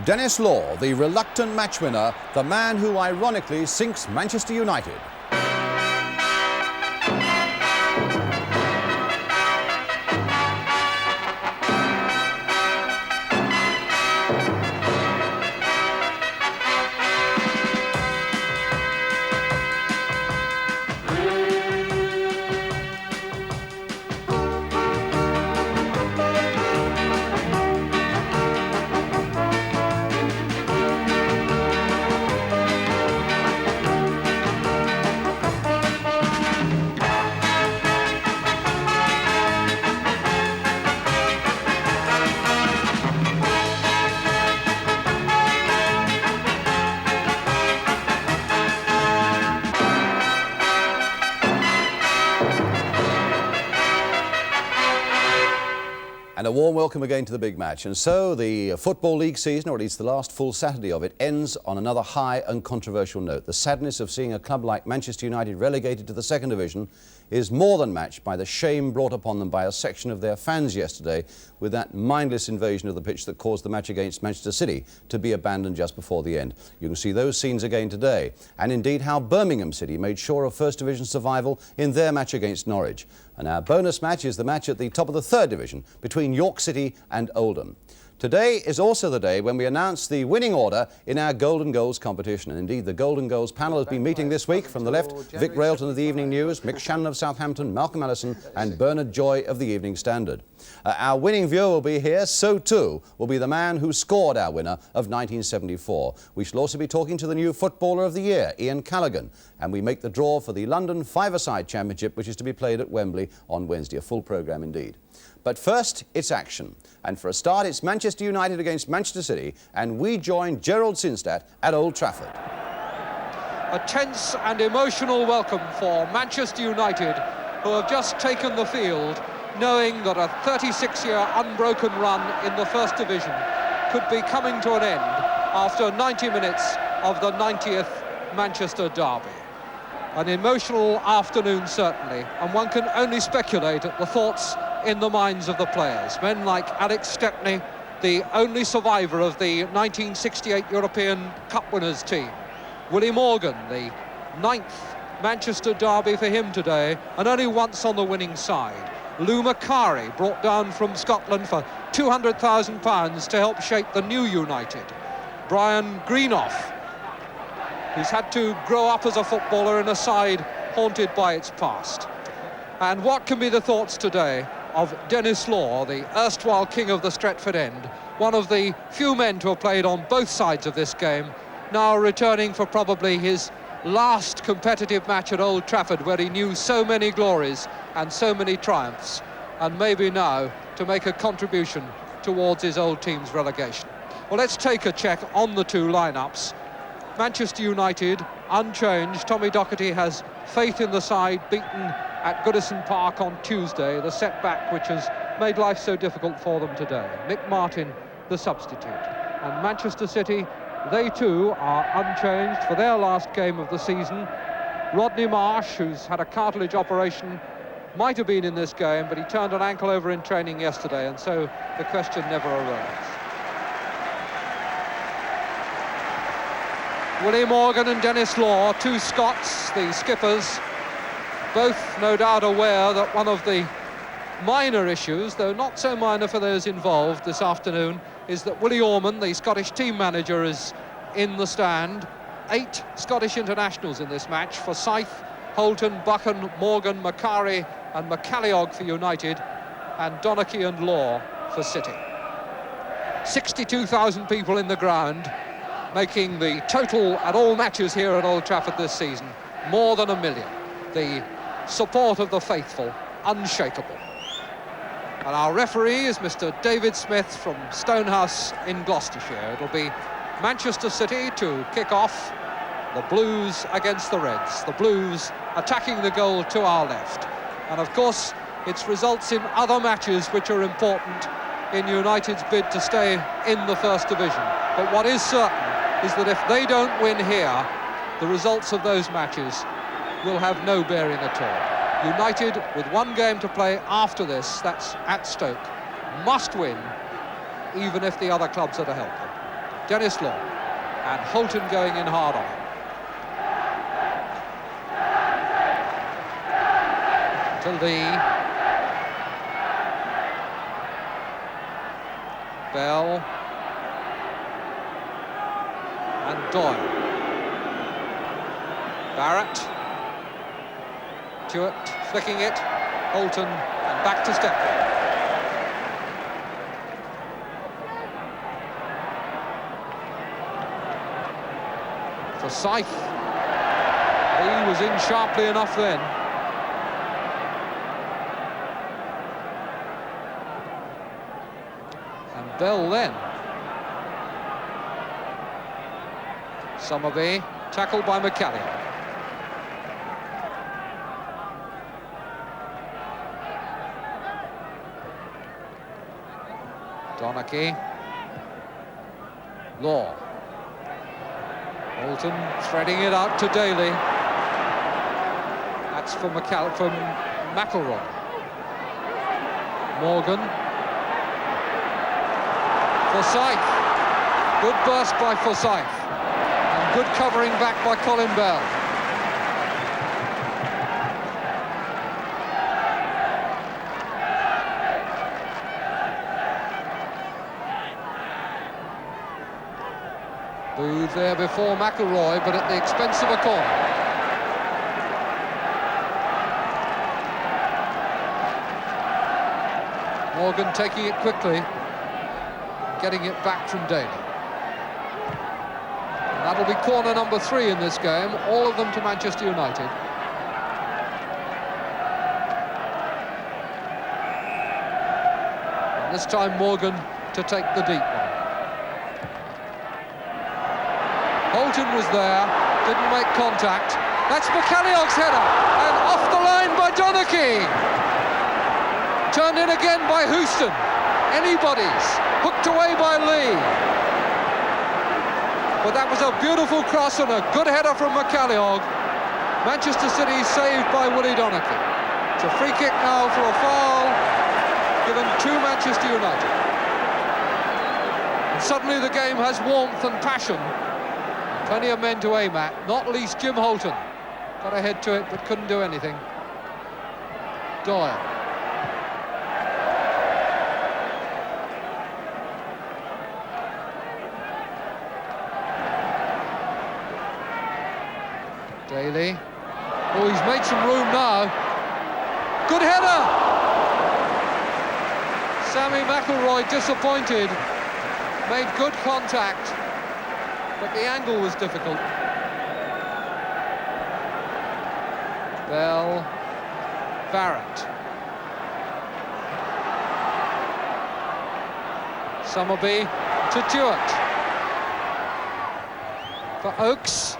Dennis Law, the reluctant match winner, the man who ironically sinks Manchester United. And a warm welcome again to the big match. And so the Football League season, or at least the last full Saturday of it, ends on another high and controversial note. The sadness of seeing a club like Manchester United relegated to the second division is more than matched by the shame brought upon them by a section of their fans yesterday with that mindless invasion of the pitch that caused the match against Manchester City to be abandoned just before the end. You can see those scenes again today, and indeed how Birmingham City made sure of first division survival in their match against Norwich. And our bonus match is the match at the top of the third division between York City and Oldham. Today is also the day when we announce the winning order in our Golden Goals competition. And indeed, the Golden Goals panel has been meeting this week. From the left, Vic Railton of the Evening News, Mick Shannon of Southampton, Malcolm Allison and Bernard Joy of the Evening Standard. Our winning viewer will be here. So too will be the man who scored our winner of 1974. We shall also be talking to the new Footballer of the Year, Ian Callaghan. And we make the draw for the London Five-a-Side Championship, which is to be played at Wembley on Wednesday. A full programme indeed. But first, it's action. And for a start, it's Manchester United against Manchester City, and we join Gerald Sinstadt at Old Trafford. A tense and emotional welcome for Manchester United, who have just taken the field, knowing that a 36-year unbroken run in the First Division could be coming to an end after 90 minutes of the 90th Manchester derby. An emotional afternoon, certainly, and one can only speculate at the thoughts in the minds of the players. Men like Alex Stepney, the only survivor of the 1968 European Cup winners team. Willie Morgan, the 9th Manchester derby for him today, and only once on the winning side. Lou Macari, brought down from Scotland for £200,000 to help shape the new United. Brian Greenough, who's had to grow up as a footballer in a side haunted by its past. And what can be the thoughts today of Dennis Law, the erstwhile king of the Stretford end, one of the few men to have played on both sides of this game, now returning for probably his last competitive match at Old Trafford, where he knew so many glories and so many triumphs, and maybe now to make a contribution towards his old team's relegation. Well, let's take a check on the two lineups. Manchester United, unchanged. Tommy Docherty has faith in the side, beaten at Goodison Park on Tuesday, the setback which has made life so difficult for them today. Mick Martin, the substitute. And Manchester City, they too are unchanged for their last game of the season. Rodney Marsh, who's had a cartilage operation, might have been in this game, but he turned an ankle over in training yesterday, and so the question never arose. Willie Morgan and Dennis Law, two Scots, the skippers, both no doubt aware that one of the minor issues, though not so minor for those involved this afternoon, is that Willie Orman, the Scottish team manager, is in the stand. 8 Scottish internationals in this match for Scythe, Holton, Buchan, Morgan, Macari and McCalliog for United, and Donachie and Law for City. 62,000 people in the ground, making the total at all matches here at Old Trafford this season more than 1 million. The support of the faithful, unshakable. And our referee is Mr. David Smith from Stonehouse in Gloucestershire. It'll be Manchester City to kick off, the Blues against the Reds. The Blues attacking the goal to our left. And of course, it's results in other matches which are important in United's bid to stay in the First Division. But what is certain is that if they don't win here, the results of those matches will have no bearing at all. United, with one game to play after this, that's at Stoke, must win, even if the other clubs are to help them. Dennis Law, and Holton going in hard on him. To Lee. Bell. And Doyle. Barrett. Stewart flicking it. Holton, and back to Stepney. Forsyth. He was in sharply enough then. And Bell then. Summerby, tackled by McCallion. Donachie. Law. Holton threading it out to Daly. That's for McElroy. Morgan. Forsyth. Good burst by Forsyth. And good covering back by Colin Bell. Booth there before McElroy, but at the expense of a corner. Morgan taking it quickly, getting it back from Daly. And that'll be corner number 3 in this game, all of them to Manchester United. And this time Morgan to take the deep one. Holton was there, didn't make contact. That's McCalliog's header, and off the line by Donachie. Turned in again by Houston. Anybody's. Hooked away by Lee. But that was a beautiful cross and a good header from McCalliog. Manchester City saved by Willie Donachie. It's a free kick now for a foul, given to Manchester United. And suddenly the game has warmth and passion. Plenty of men to aim at, not least Jim Holton. Got ahead to it, but couldn't do anything. Doyle. Daly. Oh, he's made some room now. Good header! Sammy McElroy disappointed. Made good contact, but the angle was difficult. Bell, Barrett. Summerby to Stewart. For Oakes.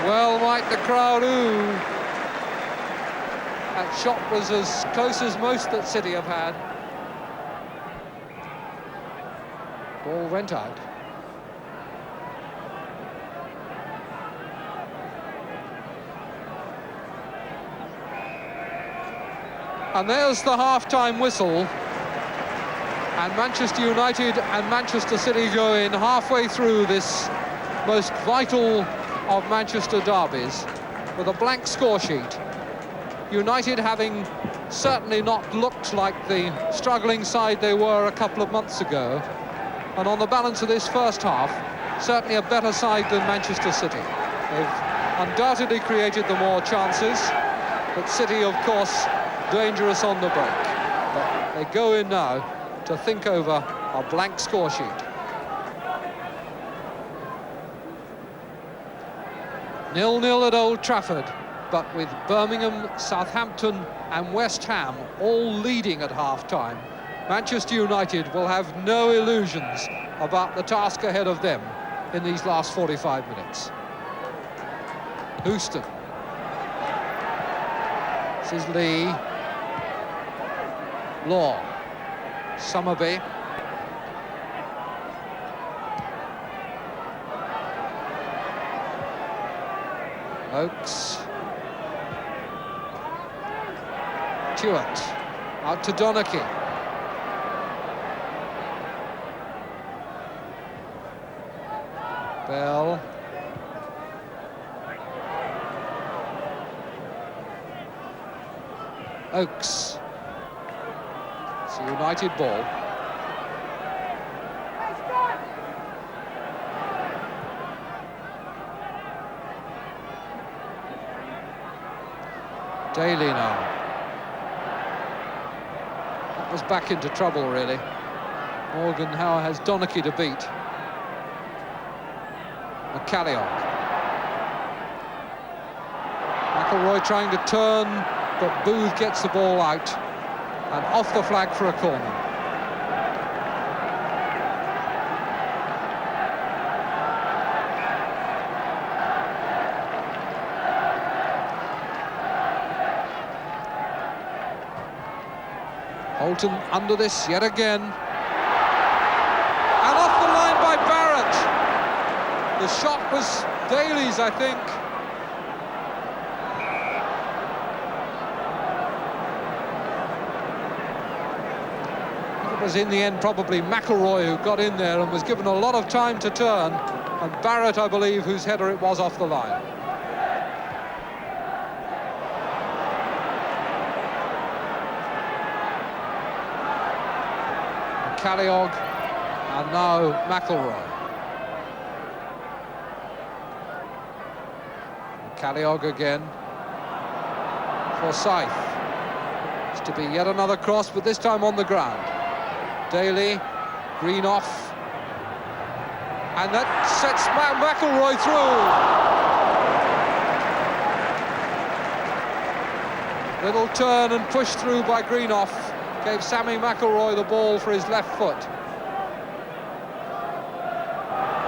Well might the crowd ooh. That shot was as close as most that City have had. Ball went out. And there's the half-time whistle. And Manchester United and Manchester City go in halfway through this most vital of Manchester derbies with a blank score sheet. United having certainly not looked like the struggling side they were a couple of months ago. And on the balance of this first half, certainly a better side than Manchester City. They've undoubtedly created the more chances, but City, of course, dangerous on the break. But they go in now to think over a blank score sheet. Nil-nil at Old Trafford, but with Birmingham, Southampton and West Ham all leading at half-time, Manchester United will have no illusions about the task ahead of them in these last 45 minutes. Houston. This is Lee. Law. Summerby. Oakes. Stewart. Out to Donachie. Bell. Oakes. It's a United ball. Daly now. That was back into trouble, really. Morgan Howe has Donachie to beat. McCalliog. McElroy trying to turn, but Booth gets the ball out and off the flag for a corner. Holton under this yet again. And off the line by Barrett. The shot was Daly's, I think. It was in the end probably McElroy who got in there and was given a lot of time to turn. And Barrett, I believe, whose header it was off the line. McCalliog, and now McElroy. McCalliog again. Forsyth. It's to be yet another cross, but this time on the ground. Daly, Green off. And that sets McElroy through. Little turn and push through by Greenoff. Gave Sammy McElroy the ball for his left foot.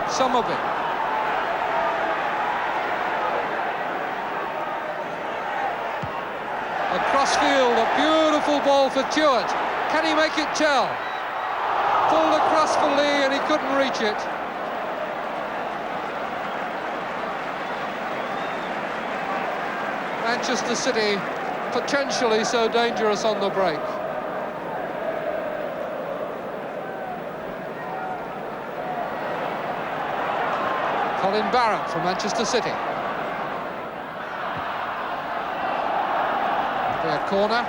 Somerby. Across field, a beautiful ball for Stewart. Can he make it tell? Pulled across for Lee and he couldn't reach it. Manchester City potentially so dangerous on the break. Colin Barrett from Manchester City. Their corner.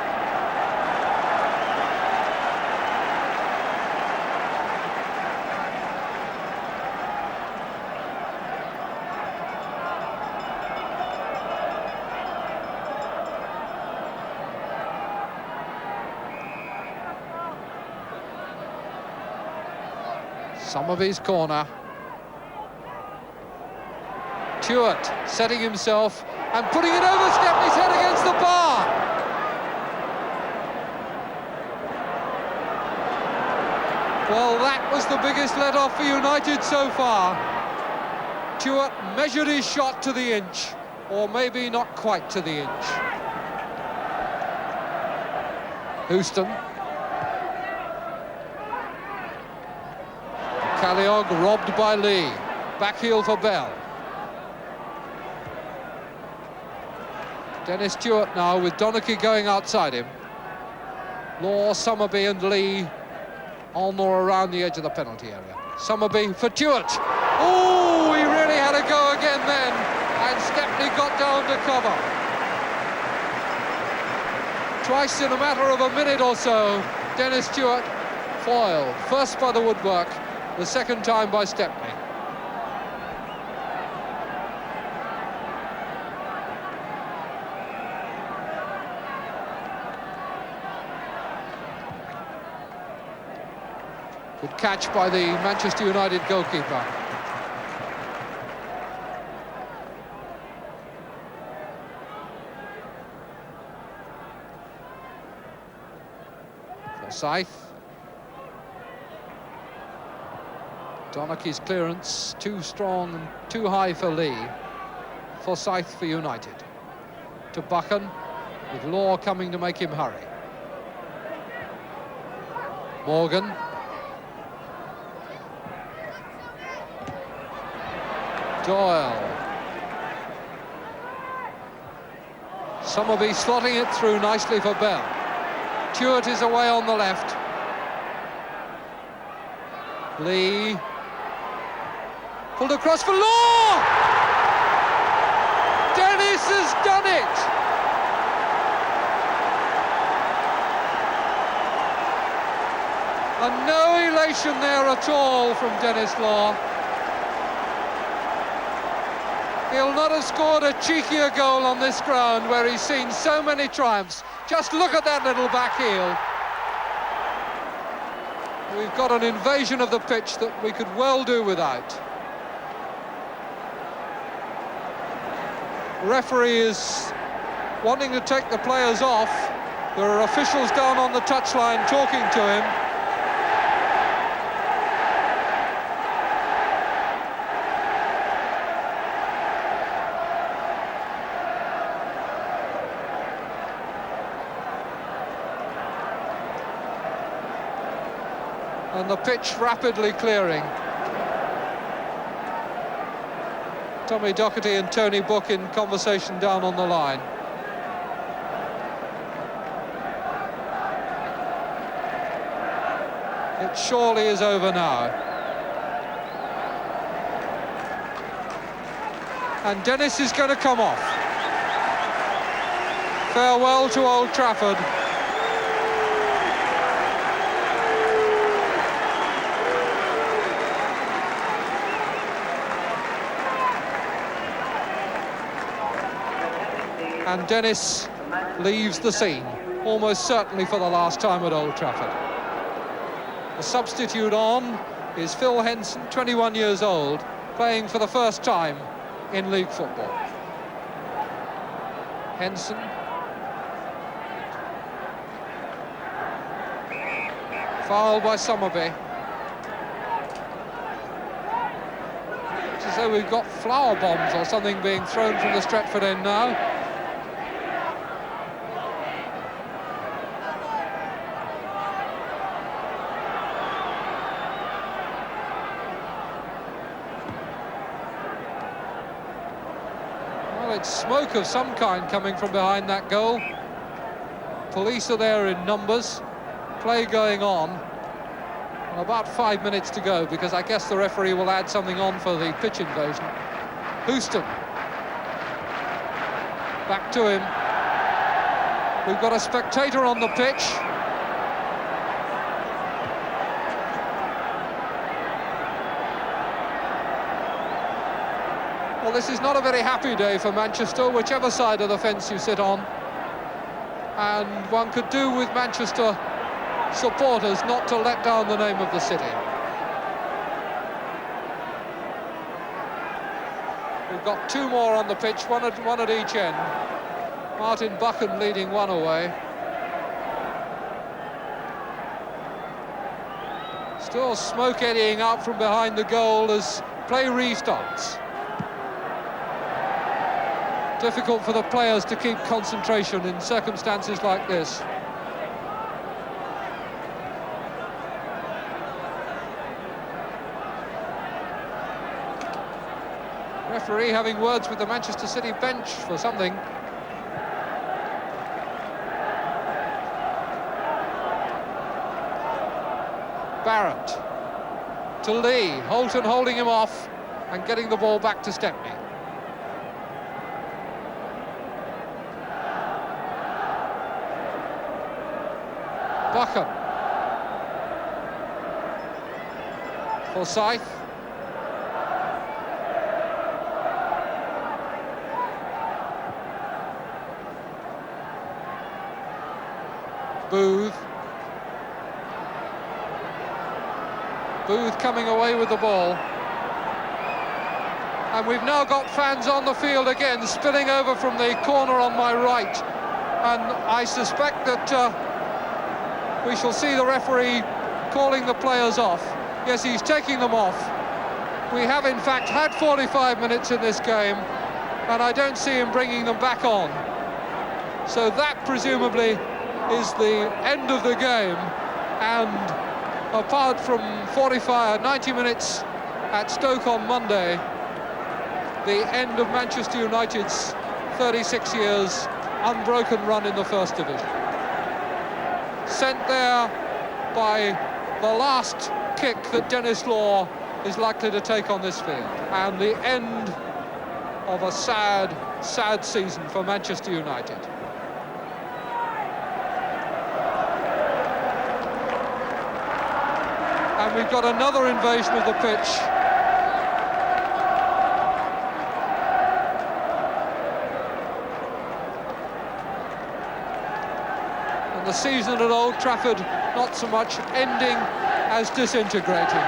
Somerby's corner. Stewart setting himself and putting it over Stepney's head against the bar. Well, that was the biggest let-off for United so far. Stewart measured his shot to the inch, or maybe not quite to the inch. Houston. Calliog robbed by Lee. Back heel for Bell. Dennis Stewart now with Donachie going outside him. Law, Somerby and Lee on or around the edge of the penalty area. Somerby for Stewart. Oh, he really had a go again then. And Stepney got down to cover. Twice in a matter of a minute or so, Dennis Stewart foiled. First by the woodwork, the second time by Stepney. Good catch by the Manchester United goalkeeper. Forsyth. Donachie's clearance too strong and too high for Lee. Forsyth for United. To Buchan, with Law coming to make him hurry. Morgan. Doyle. Somerby slotting it through nicely for Bell. Stewart is away on the left. Pulled across for Law! Dennis has done it! And no elation there at all from Dennis Law. He'll not have scored a cheekier goal on this ground where he's seen so many triumphs. Just look at that little back heel. We've got an invasion of the pitch that we could well do without. The referee is wanting to take the players off. There are officials down on the touchline talking to him. And the pitch rapidly clearing. Tommy Docherty and Tony Book in conversation down on the line. It surely is over now. And Dennis is going to come off. Farewell to Old Trafford. And Dennis leaves the scene, almost certainly for the last time at Old Trafford. The substitute on is Phil Henson, 21 years old, playing for the first time in league football. Henson. Fouled by Somerby. It's as though we've got flower bombs or something being thrown from the Stretford end now. It's smoke of some kind coming from behind that goal. Police are there in numbers. Play going on. And about 5 minutes to go, because I guess the referee will add something on for the pitch invasion. Houston. Back to him. We've got a spectator on the pitch. Well, this is not a very happy day for Manchester, whichever side of the fence you sit on. And one could do with Manchester supporters not to let down the name of the city. We've got two more on the pitch, one at each end. Martin Buchan leading one away. Still smoke eddying out from behind the goal as play restarts. Difficult for the players to keep concentration in circumstances like this. Referee having words with the Manchester City bench for something. Barrett to Lee, Holton holding him off and getting the ball back to Stepney. Buchan. Forsyth. Booth. Booth coming away with the ball. And we've now got fans on the field again, spilling over from the corner on my right. And I suspect that we shall see the referee calling the players off. Yes, he's taking them off. We have, in fact, had 45 minutes in this game, and I don't see him bringing them back on. So that, presumably, is the end of the game. And apart from 90 minutes at Stoke on Monday, the end of Manchester United's 36 years unbroken run in the First Division. Sent there by the last kick that Dennis Law is likely to take on this field. And the end of a sad, sad season for Manchester United. And we've got another invasion of the pitch. And the season at Old Trafford, not so much ending as disintegrating.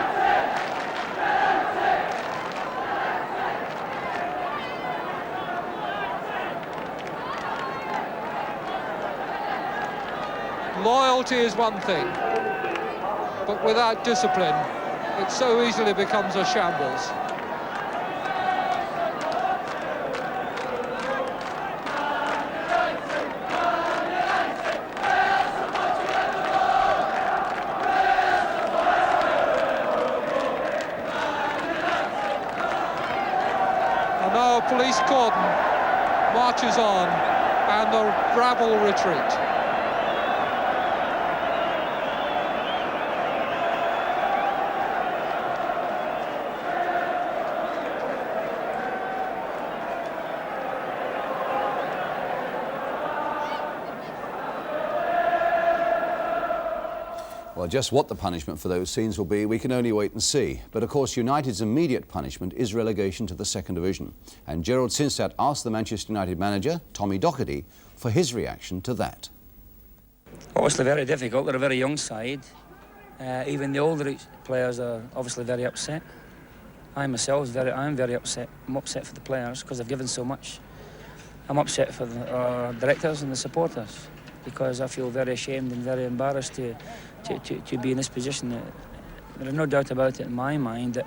Loyalty is one thing, but without discipline, it so easily becomes a shambles. And now a police cordon marches on, and the rabble retreat. Well, just what the punishment for those scenes will be, we can only wait and see. But of course, United's immediate punishment is relegation to the second division. And Gerald Sinstadt asked the Manchester United manager, Tommy Docherty, for his reaction to that. Obviously very difficult. They're a very young side. Even the older players are obviously very upset. I myself, I'm very upset. I'm upset for the players because they've given so much. I'm upset for the directors and the supporters because I feel very ashamed and very embarrassed to be in this position. There is no doubt about it in my mind that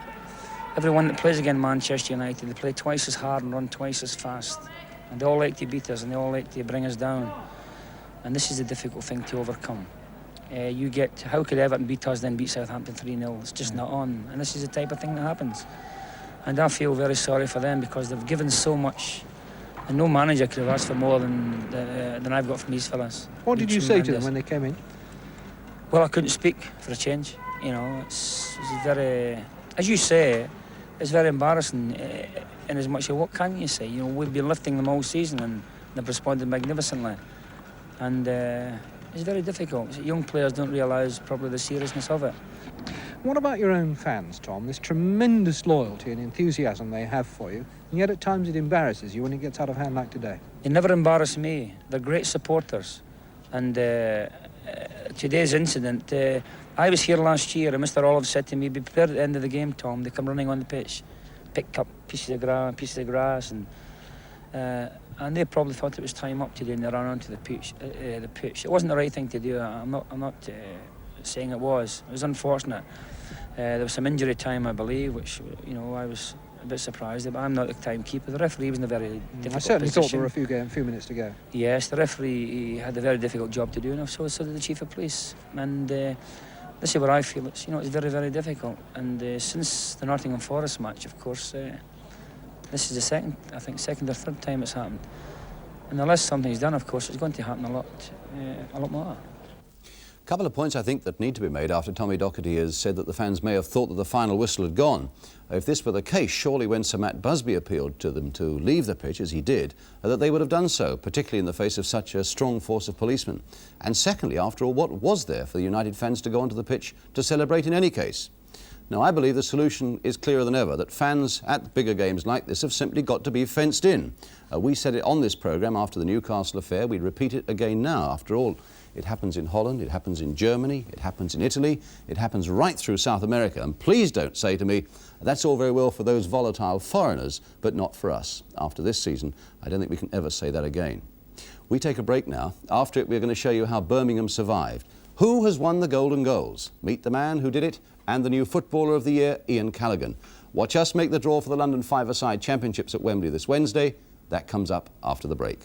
everyone that plays against Manchester United, they play twice as hard and run twice as fast. And they all like to beat us and they all like to bring us down. And this is a difficult thing to overcome. How could Everton beat us, then beat Southampton 3-0? It's just not on. And this is the type of thing that happens. And I feel very sorry for them because they've given so much. And no manager could have asked for more than I've got from these fellas. What did you say to them when they came in? Well, I couldn't speak for a change. You know, it's very, as you say, it's very embarrassing. In as much as what can you say? You know, we've been lifting them all season and they've responded magnificently. And it's very difficult. Young players don't realise probably the seriousness of it. What about your own fans, Tom? This tremendous loyalty and enthusiasm they have for you, and yet at times it embarrasses you when it gets out of hand like today. They never embarrass me. They're great supporters. And today's incident, I was here last year and Mr. Olive said to me, be prepared at the end of the game, Tom. They come running on the pitch, picked up pieces of grass and they probably thought it was time up today and they ran onto the pitch. It wasn't the right thing to do. I'm not saying it was. It was unfortunate. There was some injury time, I believe, which, you know, I was a bit surprised. But I'm not the timekeeper. The referee was in a very difficult I certainly position. thought there were a few minutes to go. Yes, the referee had a very difficult job to do, and so did the chief of police. And this is what I feel. It's very, very difficult. And since the Nottingham Forest match, of course, this is the second or third time it's happened. And unless something's done, of course, it's going to happen a lot more. A couple of points I think that need to be made after Tommy Docherty has said that the fans may have thought that the final whistle had gone. If this were the case, surely when Sir Matt Busby appealed to them to leave the pitch, as he did, that they would have done so, particularly in the face of such a strong force of policemen. And secondly, after all, what was there for the United fans to go onto the pitch to celebrate in any case? Now, I believe the solution is clearer than ever, that fans at bigger games like this have simply got to be fenced in. We said it on this programme after the Newcastle affair. We'd repeat it again now. After all, it happens in Holland, it happens in Germany, it happens in Italy, it happens right through South America. And please don't say to me, that's all very well for those volatile foreigners, but not for us. After this season, I don't think we can ever say that again. We take a break now. After it, we're going to show you how Birmingham survived. Who has won the Golden Goals? Meet the man who did it and the new Footballer of the Year, Ian Callaghan. Watch us make the draw for the London Five-a-Side Championships at Wembley this Wednesday. That comes up after the break.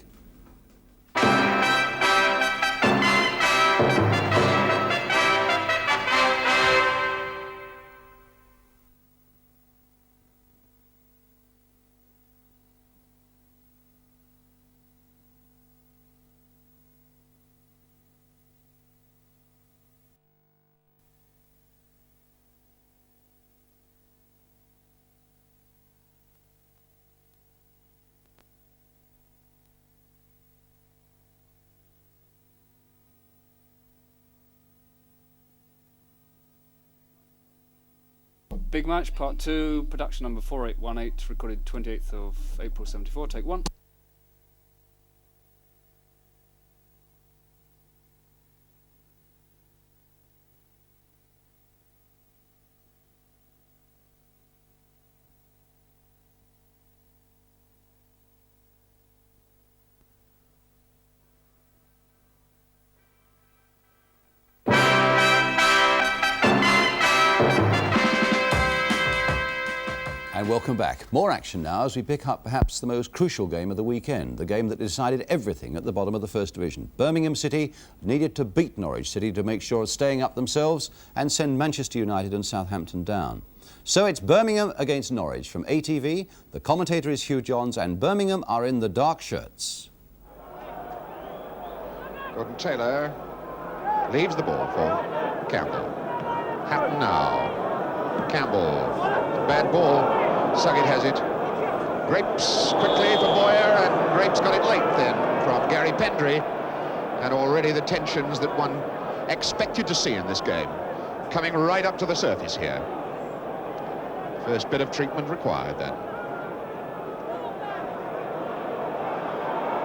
Big Match, Part 2, production number 4818, recorded 28th of April 74, take 1. And welcome back. More action now as we pick up perhaps the most crucial game of the weekend, the game that decided everything at the bottom of the First Division. Birmingham City needed to beat Norwich City to make sure of staying up themselves and send Manchester United and Southampton down. So it's Birmingham against Norwich. From ATV, the commentator is Hugh Johns, and Birmingham are in the dark shirts. Gordon Taylor leaves the ball for Campbell. Hatton now. Campbell. Bad ball. Suggett has it. Grapes quickly for Boyer, and Grapes got it late then from Gary Pendry. And already the tensions that one expected to see in this game coming right up to the surface here. First bit of treatment required then.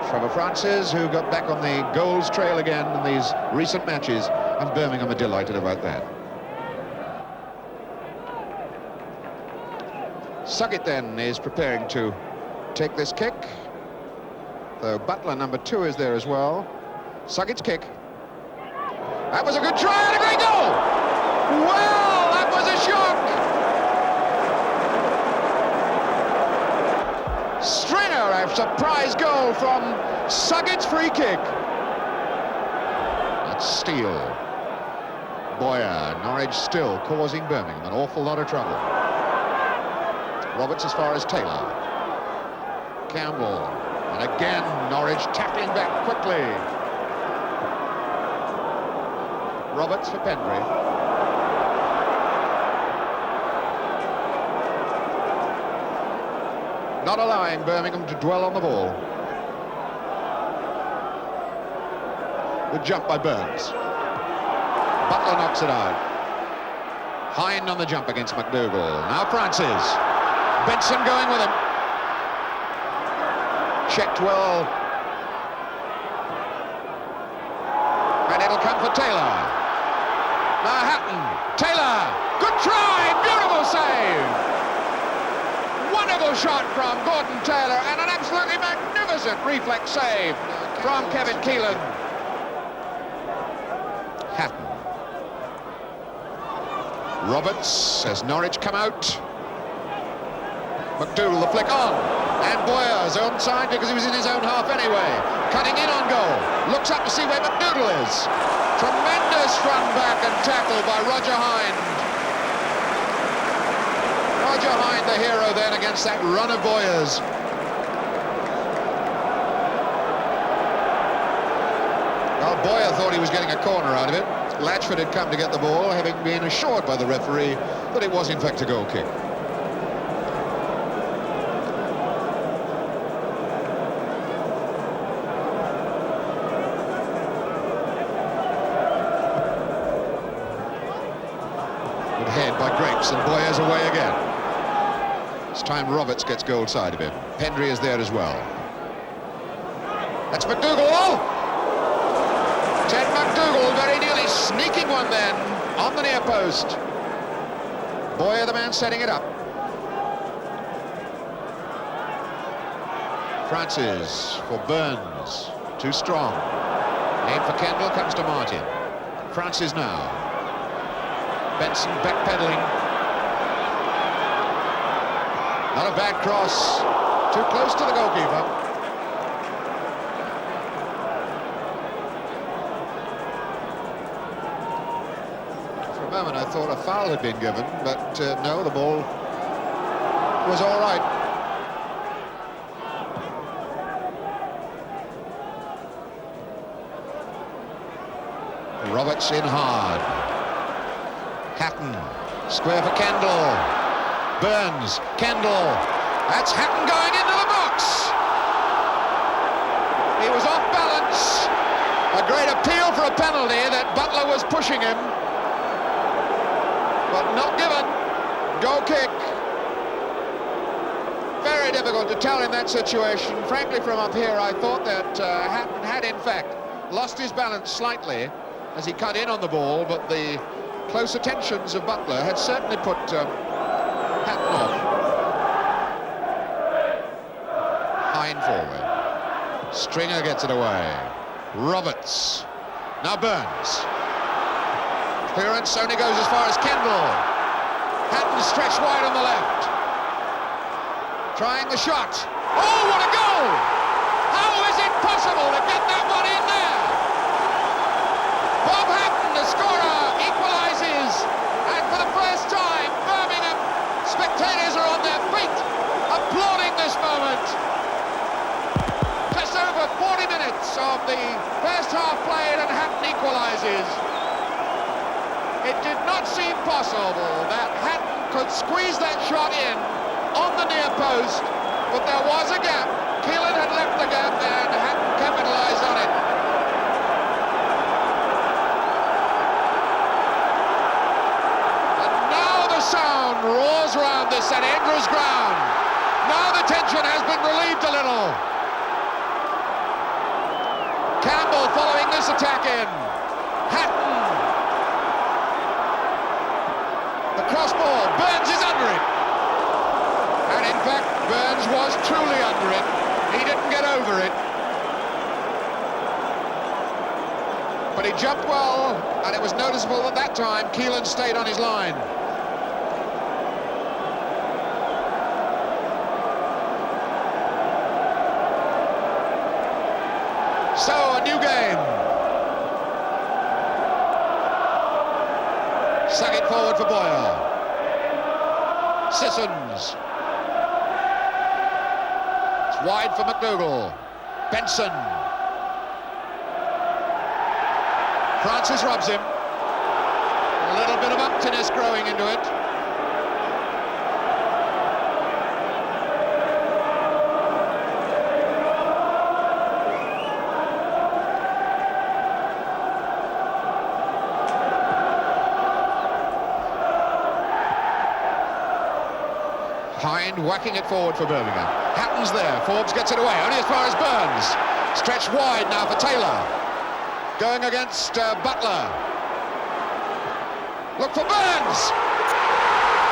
Trevor Francis, who got back on the goals trail again in these recent matches, and Birmingham are delighted about that. Suggett then is preparing to take this kick, though Butler, number 2, is there as well. Suggett's kick. That was a good try and a great goal! Well, that was a shock! Stringer, a surprise goal from Suggett's free kick. That's Steele. Boyer, Norwich still causing Birmingham an awful lot of trouble. Roberts as far as Taylor. Campbell. And again, Norwich tackling back quickly. Roberts for Pendry. Not allowing Birmingham to dwell on the ball. Good jump by Burns. Butler knocks it out. Hind on the jump against McDougall. Now Francis. Benson going with him. Checked well. And it'll come for Taylor. Now Hatton. Taylor. Good try. Beautiful save. Wonderful shot from Gordon Taylor, and an absolutely magnificent reflex save from Kevin Keelan. Hatton. Roberts as Norwich come out. McDougall the flick on, and Boyer's onside because he was in his own half anyway. Cutting in on goal, looks up to see where McDougall is. Tremendous run back and tackle by Roger Hind. Roger Hind, the hero then against that run of Boyer's. Well, Boyer thought he was getting a corner out of it. Latchford had come to get the ball, having been assured by the referee that it was in fact a goal kick. By Grapes, and Boyer's away again. This time Roberts gets goal side of him. Pendry is there as well. That's McDougall! Ted McDougall very nearly sneaking one then on the near post. Boyer the man setting it up. Francis for Burns. Too strong. Aim for Kendall comes to Martin. Francis now. Benson backpedaling. Not a bad cross. Too close to the goalkeeper. For a moment I thought a foul had been given, but no, the ball was all right. Roberts in hard. Hatton, square for Kendall. Burns, Kendall. That's Hatton going into the box. He was off balance. A great appeal for a penalty that Butler was pushing him. But not given. Goal kick. Very difficult to tell in that situation. Frankly, from up here, I thought that Hatton had, in fact, lost his balance slightly as he cut in on the ball, but the close attentions of Butler had certainly put Hatton off. Hine forward. Stringer gets it away. Roberts. Now Burns. Clearance only goes as far as Kendall. Hatton stretched wide on the left. Trying the shot. Oh, what a goal! How is it possible to get that one in there? Bob Hatton, the scorer, equalises. And for the first time, Birmingham spectators are on their feet, applauding this moment. Just over 40 minutes of the first half played and Hatton equalises. It did not seem possible that Hatton could squeeze that shot in on the near post, but there was a gap. Keelan had left the gap and Hatton capitalised on it. And now the sound roars round this St Andrew's ground. Now the tension has been relieved a little. Campbell following this attack in. Hatton. The cross ball. Burns is under it. And in fact, Burns was truly under it. He didn't get over it. But he jumped well, and it was noticeable at that time Keelan stayed on his line. So, a new game. Suck it forward for Boyer. Sissons. It's wide for McDougall. Benson. Francis robs him. A little bit of emptiness growing into it. Hine whacking it forward for Birmingham. Hatton's there. Forbes gets it away, only as far as Burns. Stretched wide now for Taylor. Going against Butler. Look for Burns.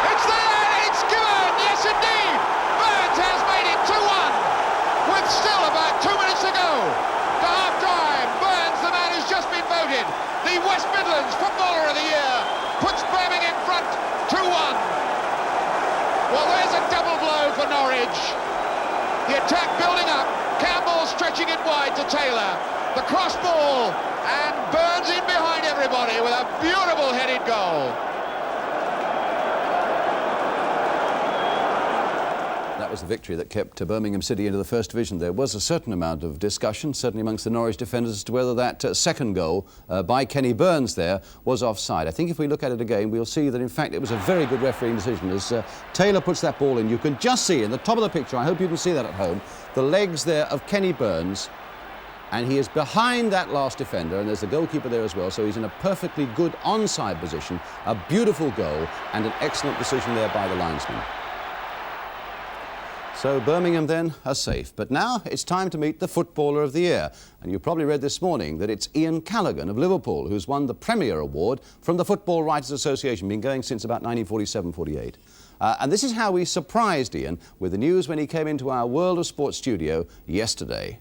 It's there, it's given. Yes, indeed. Burns has made it 2-1 with still about 2 minutes to go. To half-time, Burns, the man who's just been voted the West Midlands Footballer of the Year, puts Birmingham in front 2-1. Well, there's a double blow for Norwich. The attack building up. Campbell stretching it wide to Taylor. The cross ball, and Burns in behind everybody with a beautiful headed goal. That was the victory that kept Birmingham City into the First Division. There was a certain amount of discussion, certainly amongst the Norwich defenders, as to whether that second goal by Kenny Burns there was offside. I think if we look at it again, we'll see that, in fact, it was a very good refereeing decision. As Taylor puts that ball in, you can just see in the top of the picture, I hope you can see that at home, the legs there of Kenny Burns, and he is behind that last defender, and there's the goalkeeper there as well, so he's in a perfectly good onside position. A beautiful goal and an excellent decision there by the linesman. So Birmingham then are safe. But now it's time to meet the Footballer of the Year. And you probably read this morning that it's Ian Callaghan of Liverpool who's won the Premier Award from the Football Writers Association, been going since about 1947-48. And this is how we surprised Ian with the news when he came into our World of Sport studio yesterday.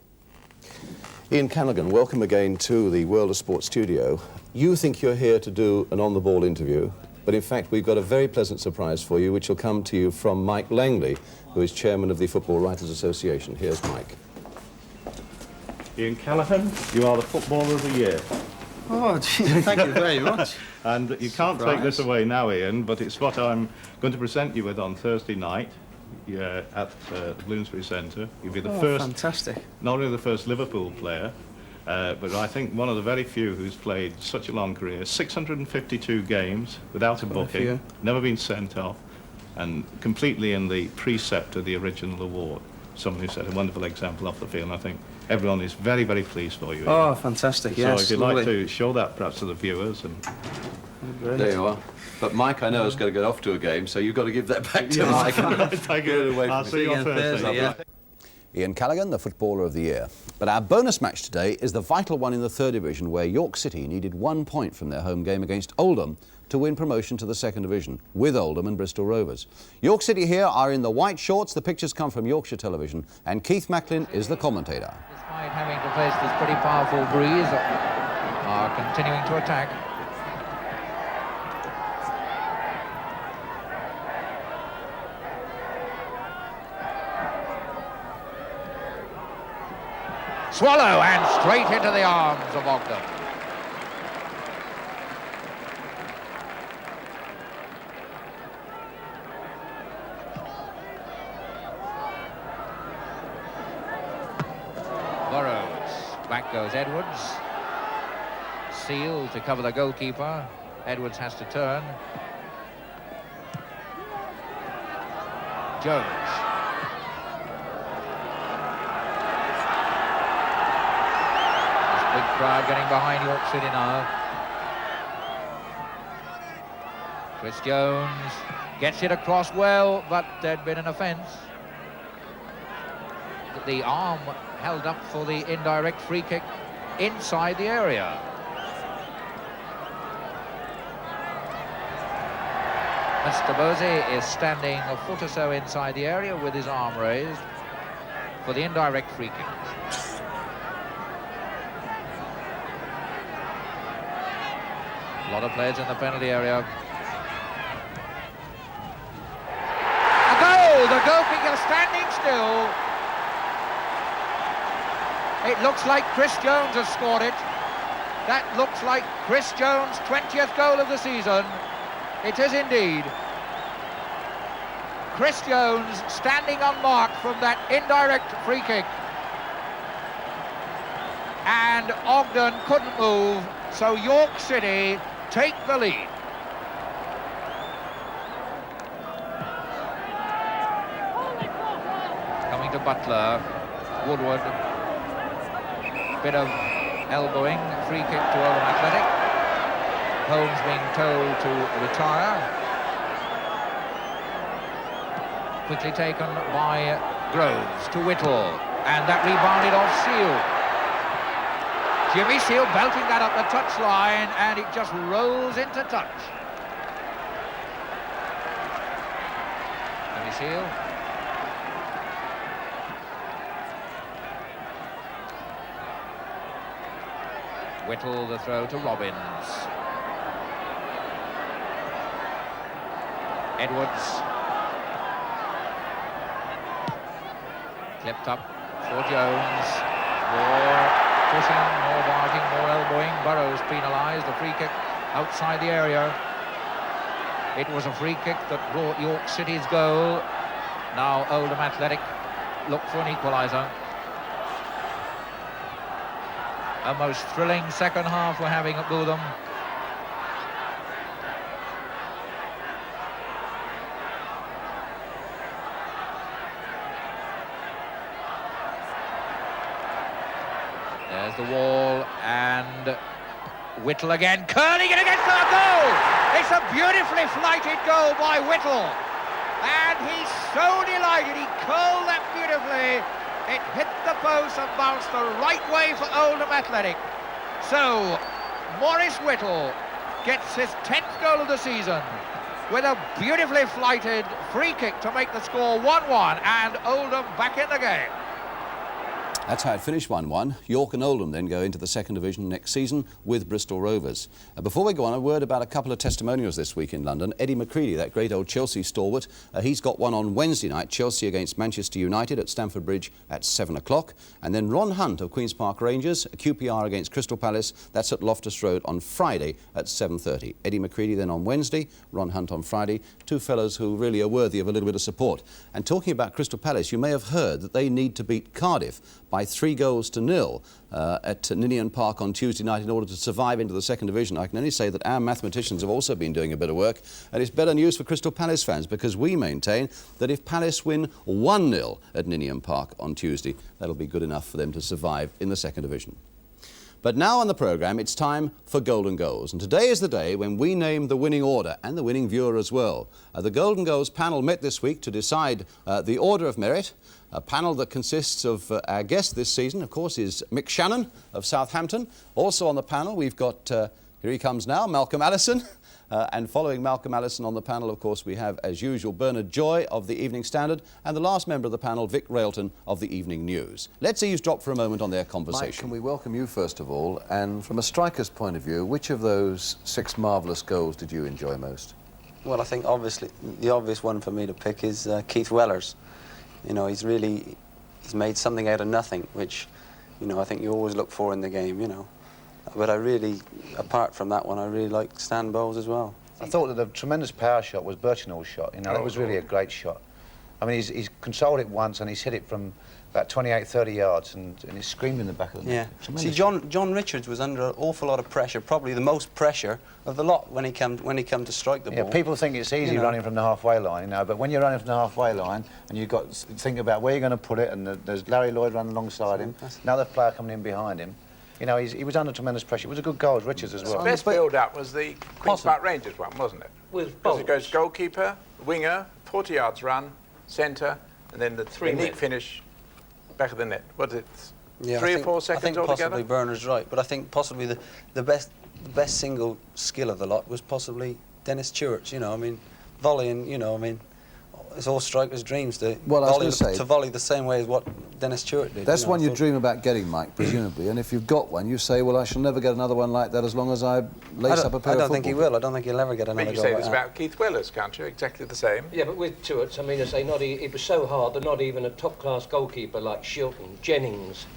Ian Callaghan, welcome again to the World of Sport studio. You think you're here to do an on-the-ball interview, but in fact we've got a very pleasant surprise for you, which will come to you from Mike Langley, who is chairman of the Football Writers Association. Here's Mike. Ian Callaghan, you are the Footballer of the Year. Oh, gee, thank you very much. And you can't take this away now, Ian, but it's what I'm going to present you with on Thursday night at the Bloomsbury Centre. You'll be the first, fantastic. Not only the first Liverpool player, but I think one of the very few who's played such a long career, 652 games without a booking, never been sent off, and completely in the precept of the original award. Someone who set a wonderful example off the field, and I think everyone is very, very pleased for you. Oh, Ian. fantastic, So yes. if you'd lovely. like to show that perhaps to the viewers. And There you are. But Mike, I know, is going to get off to a game, so you've got to give that back to Mike. Thank you. I'll see you on Thursday. Ian Callaghan, the Footballer of the Year. But our bonus match today is the vital one in the third division, where York City needed 1 point from their home game against Oldham to win promotion to the second division, with Oldham and Bristol Rovers. York City here are in the white shorts. The pictures come from Yorkshire Television, and Keith Macklin is the commentator. Despite having to face this pretty powerful breeze, are continuing to attack. Swallow, and straight into the arms of Ogden. Burrows, back goes Edwards. Seal to cover the goalkeeper. Edwards has to turn. Jones. Big crowd getting behind York City now. Chris Jones gets it across well, but there'd been an offence. The arm held up for the indirect free kick inside the area. Mr. Bosey is standing a foot or so inside the area with his arm raised for the indirect free kick. A lot of players in the penalty area. A goal! The goalkeeper standing still. It looks like Chris Jones has scored it. That looks like Chris Jones' 20th goal of the season. It is indeed. Chris Jones standing unmarked from that indirect free kick. And Ogden couldn't move, so York City take the lead. Coming to Butler, Woodward. Bit of elbowing, free kick to Oldham Athletic. Holmes being told to retire. Quickly taken by Groves to Whittle, and that rebounded off Seal. Jimmy Seal belting that up the touchline, and it just rolls into touch. Jimmy Seal. Whittle the throw to Robbins. Edwards. Clipped up for Jones. More pushing, more barging, more elbowing. Burrows penalised. A free kick outside the area. It was a free kick that brought York City's goal. Now Oldham Athletic look for an equaliser. A most thrilling second half we're having at Bootham. There's the wall, and Whittle again, curling it against our goal! It's a beautifully flighted goal by Whittle. And he's so delighted, he curled that beautifully. It hit the post and bounced the right way for Oldham Athletic. So, Maurice Whittle gets his 10th goal of the season with a beautifully flighted free kick to make the score 1-1, and Oldham back in the game. That's how it finished 1-1. York and Oldham then go into the second division next season with Bristol Rovers. Before we go on, a word about a couple of testimonials this week in London. Eddie McCready, that great old Chelsea stalwart, he's got one on Wednesday night, Chelsea against Manchester United at Stamford Bridge at 7 o'clock. And then Ron Hunt of Queen's Park Rangers, QPR against Crystal Palace, that's at Loftus Road on Friday at 7:30. Eddie McCready then on Wednesday, Ron Hunt on Friday. Two fellows who really are worthy of a little bit of support. And talking about Crystal Palace, you may have heard that they need to beat Cardiff by 3-0 at Ninian Park on Tuesday night in order to survive into the second division. I can only say that our mathematicians have also been doing a bit of work, and it's better news for Crystal Palace fans because we maintain that if Palace win 1-0 at Ninian Park on Tuesday, that'll be good enough for them to survive in the second division. But now on the programme, it's time for Golden Goals. And today is the day when we name the winning order and the winning viewer as well. The Golden Goals panel met this week to decide the order of merit. A panel that consists of our guest this season, of course, is Mick Shannon of Southampton. Also on the panel, we've got, here he comes now, Malcolm Allison. And following Malcolm Allison on the panel, of course, we have, as usual, Bernard Joy of the Evening Standard and the last member of the panel, Vic Railton of the Evening News. Let's eavesdrop for a moment on their conversation. Mike, can we welcome you first of all? And from a striker's point of view, which of those 6 marvellous goals did you enjoy most? Well, I think obviously the obvious one for me to pick is Keith Weller's. You know, he's made something out of nothing, which, you know, I think you always look for in the game, you know. But I really, apart from that one, I really like Stan Bowles as well. I thought that the tremendous power shot was Birchinall's shot. You know, that was really a great shot. I mean, he's controlled it once and he's hit it from about 28, 30 yards and he's screamed in the back of the net. Yeah. See, John Richards was under an awful lot of pressure, probably the most pressure of the lot when he come to strike the ball. Yeah, people think it's easy running from the halfway line, you know, but when you're running from the halfway line and you've got to think about where you're going to put it, and there's Larry Lloyd running alongside him, another player coming in behind him. You know, he was under tremendous pressure. It was a good goal, Richards as well. The best build-up was the Queen's Park Rangers one, wasn't it? Because it goes goalkeeper, winger, 40 yards run, centre, and then the neat finish back of the net. What is it? Yeah, 3 or 4 seconds altogether? I think possibly Bernard's right, but I think possibly the best single skill of the lot was possibly Dennis Stewart's. You know, I mean, volleying. You know, I mean, it's all strikers' dreams to volley the same way as what Dennis Stewart did. That's one you dream about getting, Mike, presumably. And if you've got one, you say, well, I shall never get another one like that as long as I lace up a pair of football. I don't think he will. I don't think he'll ever get another goal. But you say this about Keith Weller's, can't you? Exactly the same. Yeah, but with Stewart's, I mean, I say it was so hard that not even a top-class goalkeeper like Shilton, Jennings,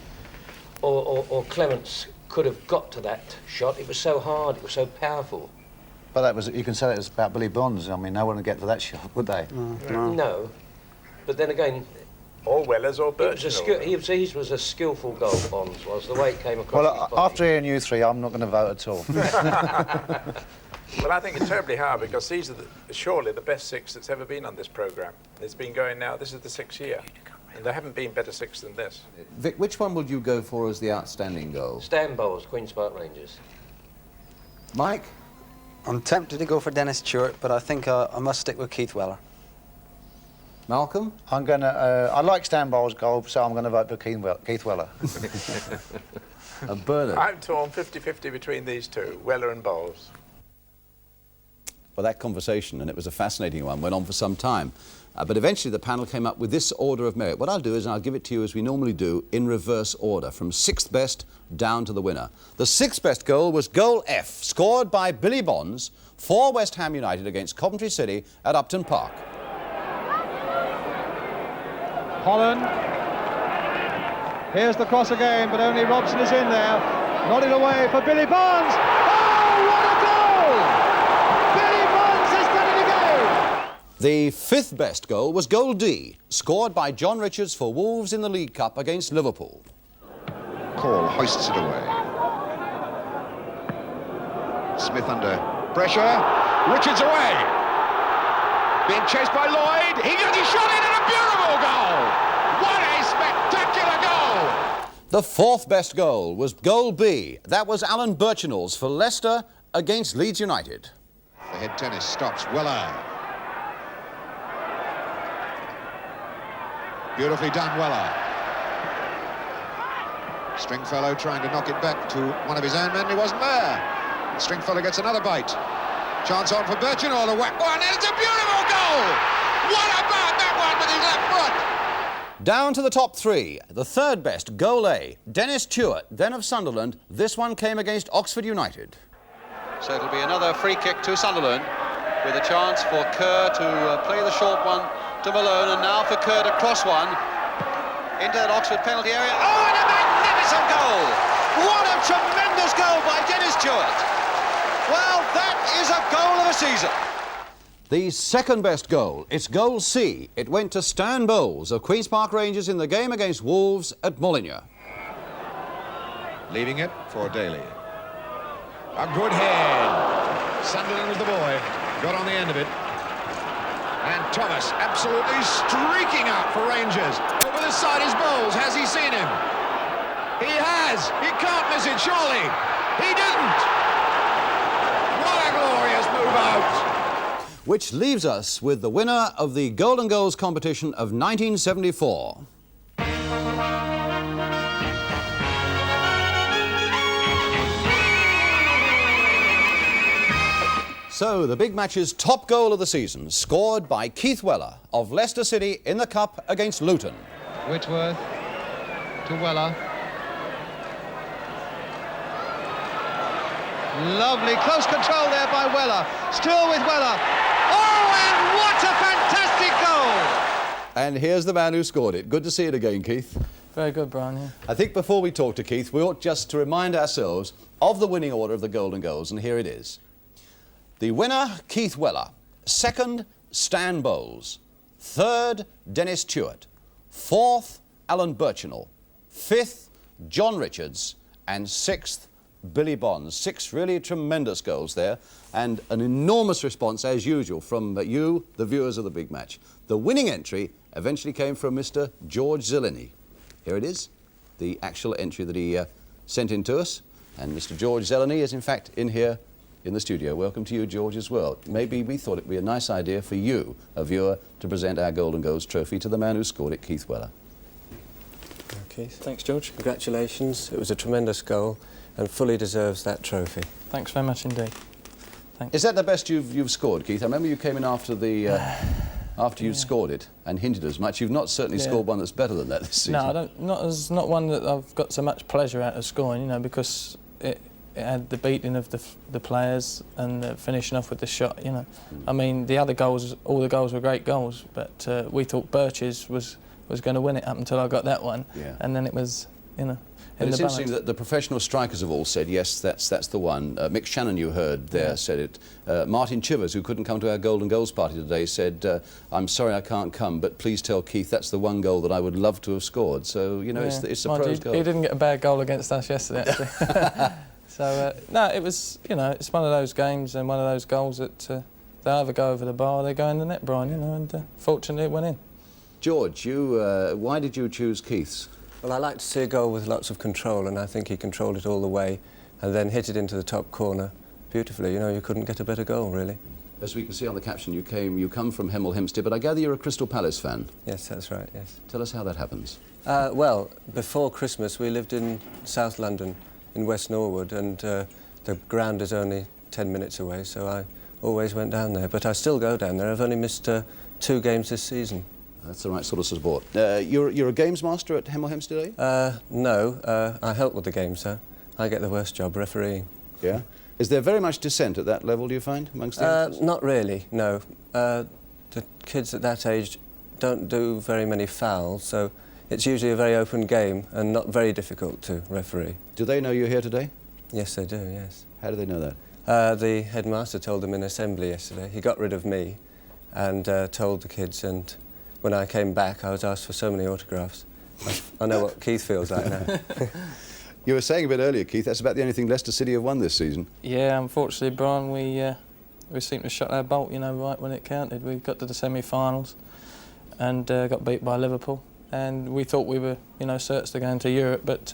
or Clements could have got to that shot. It was so hard. It was so powerful. But that was, you can say that was about Billy Bonds. I mean, no one would get to that shot, would they? No. But then again... Or Wellers or Birchinall. He was a skillful goal, Bonds was, the way it came across Well, after hearing you three, I'm not going to vote at all. Well, I think it's terribly hard because these are surely the best 6 that's ever been on this programme. It's been going now, this is the 6th year. And there haven't been better 6 than this. Vic, which one would you go for as the outstanding goal? Stan Bowles, Queen's Park Rangers. Mike? I'm tempted to go for Dennis Stewart, but I think I must stick with Keith Weller. Malcolm? I'm going to... I like Stan Bowles' goal, so I'm going to vote for Keith Weller. Bernard? I'm torn 50-50 between these two, Weller and Bowles. Well, that conversation, and it was a fascinating one, went on for some time. But eventually the panel came up with this order of merit. What I'll do is I'll give it to you as we normally do, in reverse order, from 6th best down to the winner. The 6th best goal was goal F, scored by Billy Bonds for West Ham United against Coventry City at Upton Park. Holland. Here's the cross again, but only Robson is in there. Nodded away for Billy Bonds. Oh, what a goal! Billy Bonds has done it again! The 5th best goal was goal D, scored by John Richards for Wolves in the League Cup against Liverpool. Call hoists it away. Smith under pressure. Richards away. Being chased by Lloyd. He got his shot in and a beautiful goal. What a spectacular goal. The 4th best goal was goal B. That was Alan Birchinall's for Leicester against Leeds United. The head tennis stops. Weller. Beautifully done, Weller. Stringfellow trying to knock it back to one of his own men. He wasn't there. Stringfellow gets another bite. Chance on for Birchinall. A whack one, and it's a beautiful goal! What about that one with his left foot? Down to the top 3. The 3rd best, goal A. Dennis Stewart, then of Sunderland. This one came against Oxford United. So it'll be another free kick to Sunderland, with a chance for Kerr to play the short one to Malone, and now for Kerr to cross one into that Oxford penalty area. Oh, and a magnificent goal! What a tremendous goal by Dennis Stewart! Well, that is a goal of the season. The 2nd best goal, it's goal C. It went to Stan Bowles of Queen's Park Rangers in the game against Wolves at Molineux. Leaving it for Daly. A good head. Sunderland was the boy. Got on the end of it. And Thomas absolutely streaking out for Rangers. Over the side is Bowles. Has he seen him? He has. He can't miss it, surely. He didn't. What a glorious move out. Which leaves us with the winner of the Golden Goals competition of 1974. So, the big match's top goal of the season, scored by Keith Weller of Leicester City in the Cup against Luton. Whitworth to Weller. Lovely close control there by Weller. Still with Weller. Oh, and what a fantastic goal! And here's the man who scored it. Good to see it again, Keith. Very good, Brian, yeah. I think before we talk to Keith, we ought just to remind ourselves of the winning order of the Golden Goals, and here it is. The winner, Keith Weller. Second, Stan Bowles. Third, Dennis Tuart. Fourth, Alan Birchinall. Fifth, John Richards. And sixth, Billy Bonds. 6 really tremendous goals there, and an enormous response, as usual, from you, the viewers of the big match. The winning entry eventually came from Mr. George Zeleny. Here it is, the actual entry that he sent in to us. And Mr. George Zeleny is, in fact, in here in the studio. Welcome to you, George, as well. Maybe we thought it would be a nice idea for you, a viewer, to present our Golden Goals trophy to the man who scored it, Keith Weller. Okay, thanks, George. Congratulations. It was a tremendous goal and fully deserves that trophy. Thanks very much indeed. Thanks. Is that the best you've scored, Keith? I remember you came in after the after you'd scored it and hinted as much. You've not certainly scored one that's better than that this season. No, I don't. Not one that I've got so much pleasure out of scoring. You know, because it had the beating of the players and finishing off with the shot. You know, I mean, the other goals, all the goals were great goals, but we thought Birch's was going to win it up until I got that one, and then it was, you know. And it's interesting that the professional strikers have all said, yes, that's the one. Mick Shannon, you heard there, said it. Martin Chivers, who couldn't come to our Golden Goals party today, said, I'm sorry I can't come, but please tell Keith that's the one goal that I would love to have scored. So, you know, it's the pros' goal. He didn't get a bad goal against us yesterday, actually. So, no, it was, you know, it's one of those games and one of those goals that they either go over the bar or they go in the net, Brian, you know, and fortunately it went in. George, you, why did you choose Keith's? Well, I like to see a goal with lots of control, and I think he controlled it all the way and then hit it into the top corner beautifully. You know, you couldn't get a better goal, really. As we can see on the caption, you come from Hemel Hempstead, but I gather you're a Crystal Palace fan. Yes, that's right, yes. Tell us how that happens. Well, before Christmas, we lived in South London, in West Norwood, and the ground is only 10 minutes away, so I always went down there. But I still go down there. I've only missed 2 games this season. That's the right sort of support. You're a games master at Hemel Hempstead, eh? No, I help with the games, sir. I get the worst job, refereeing. Yeah? Is there very much dissent at that level, do you find, amongst the youngsters? Not really, no. The kids at that age don't do very many fouls, so it's usually a very open game and not very difficult to referee. Do they know you're here today? Yes, they do, yes. How do they know that? The headmaster told them in assembly yesterday. He got rid of me and told the kids, and when I came back, I was asked for so many autographs. I know what Keith feels like now. You were saying a bit earlier, Keith, that's about the only thing Leicester City have won this season. Yeah, unfortunately, Brian, we seemed to shot our bolt, you know, right when it counted. We got to the semi-finals and got beat by Liverpool. And we thought we were, you know, certs to go into Europe, but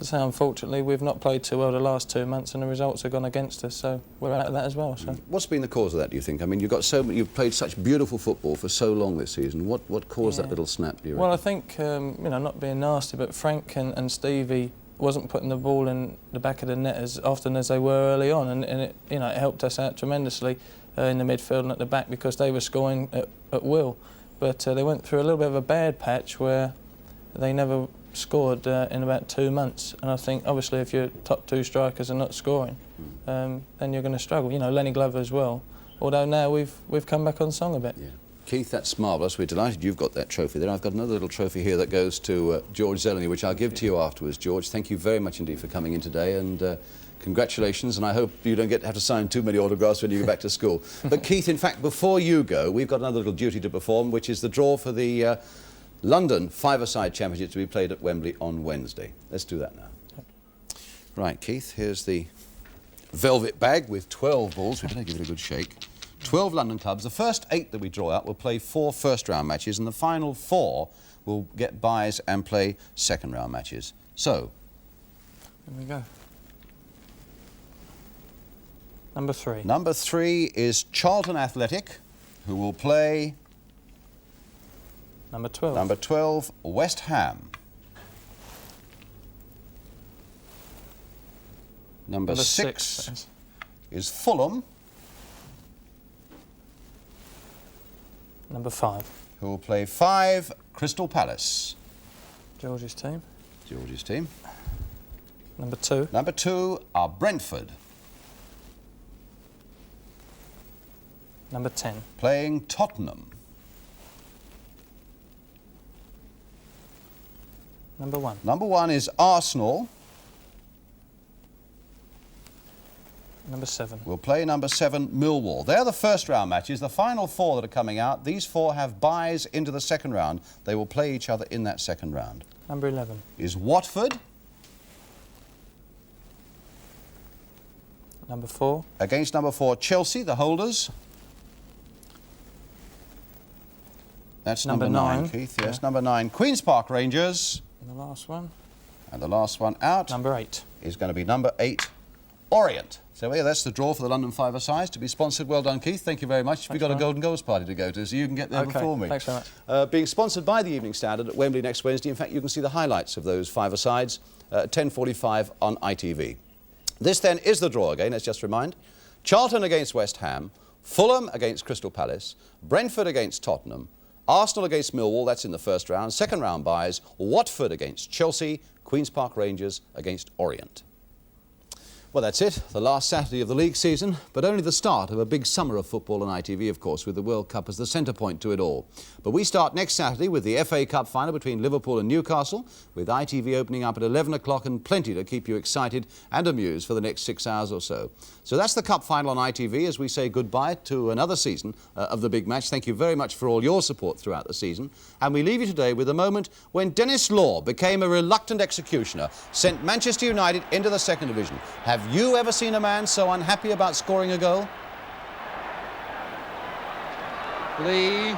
so unfortunately we've not played too well the last 2 months and the results have gone against us, so we're out of that as well. So. What's been the cause of that, do you think? I mean, you've played such beautiful football for so long this season. What caused that little snap, do you reckon? Well, I think, you know, not being nasty, but Frank and Stevie wasn't putting the ball in the back of the net as often as they were early on, and it, you know, it helped us out tremendously in the midfield and at the back because they were scoring at will. But they went through a little bit of a bad patch where they never scored in about 2 months, and I think obviously if your top 2 strikers are not scoring, then you're going to struggle. You know, Lenny Glover as well. Although now we've come back on song a bit. Yeah. Keith, that's marvellous. We're delighted you've got that trophy there. I've got another little trophy here that goes to George Zeleny, which I'll give to you afterwards, George. Thank you very much indeed for coming in today, and congratulations, and I hope you don't have to sign too many autographs when you go back to school. But Keith, in fact, before you go, we've got another little duty to perform, which is the draw for the London Five-a-Side Championship to be played at Wembley on Wednesday. Let's do that now. Right, Keith, here's the velvet bag with 12 balls. We better give it a good shake. 12 London clubs. The first 8 that we draw out will play 4 first-round matches, and the final 4 will get byes and play second-round matches. So, There we go. Number 3. Number 3 is Charlton Athletic, who will play... Number 12. Number 12, West Ham. Number 6 is Fulham. Number 5. Who will play 5, Crystal Palace. George's team. George's team. Number 2. Number 2 are Brentford. Number 10. Playing Tottenham. Number 1. Number 1 is Arsenal. Number 7. We'll play number 7, Millwall. They're the first round matches. The final 4 that are coming out, these 4 have byes into the second round. They will play each other in that second round. Number 11. Is Watford. Number 4. Against number 4, Chelsea, the holders. That's number 9, Keith. Yes, yeah. number 9, Queen's Park Rangers. And the last one. And the last one out. Number 8. Is going to be number 8, Orient. So yeah, that's the draw for the London Five-a-Sides to be sponsored. Well done, Keith. Thank you very much. We've got a Golden Goals party to go to, so you can get there before me. Thanks very much. Being sponsored by the Evening Standard at Wembley next Wednesday. In fact, you can see the highlights of those Five-a-Sides at 10:45 on ITV. This then is the draw again, let's just remind. Charlton against West Ham, Fulham against Crystal Palace, Brentford against Tottenham, Arsenal against Millwall, that's in the first round. Second round byes, Watford against Chelsea, Queen's Park Rangers against Orient. Well, that's it, the last Saturday of the league season, but only the start of a big summer of football on ITV, of course, with the World Cup as the centre point to it all. But we start next Saturday with the FA Cup final between Liverpool and Newcastle, with ITV opening up at 11 o'clock and plenty to keep you excited and amused for the next 6 hours or so. So that's the Cup final on ITV as we say goodbye to another season of the big match. Thank you very much for all your support throughout the season. And we leave you today with a moment when Dennis Law became a reluctant executioner, sent Manchester United into the second division. Have you ever seen a man so unhappy about scoring a goal? The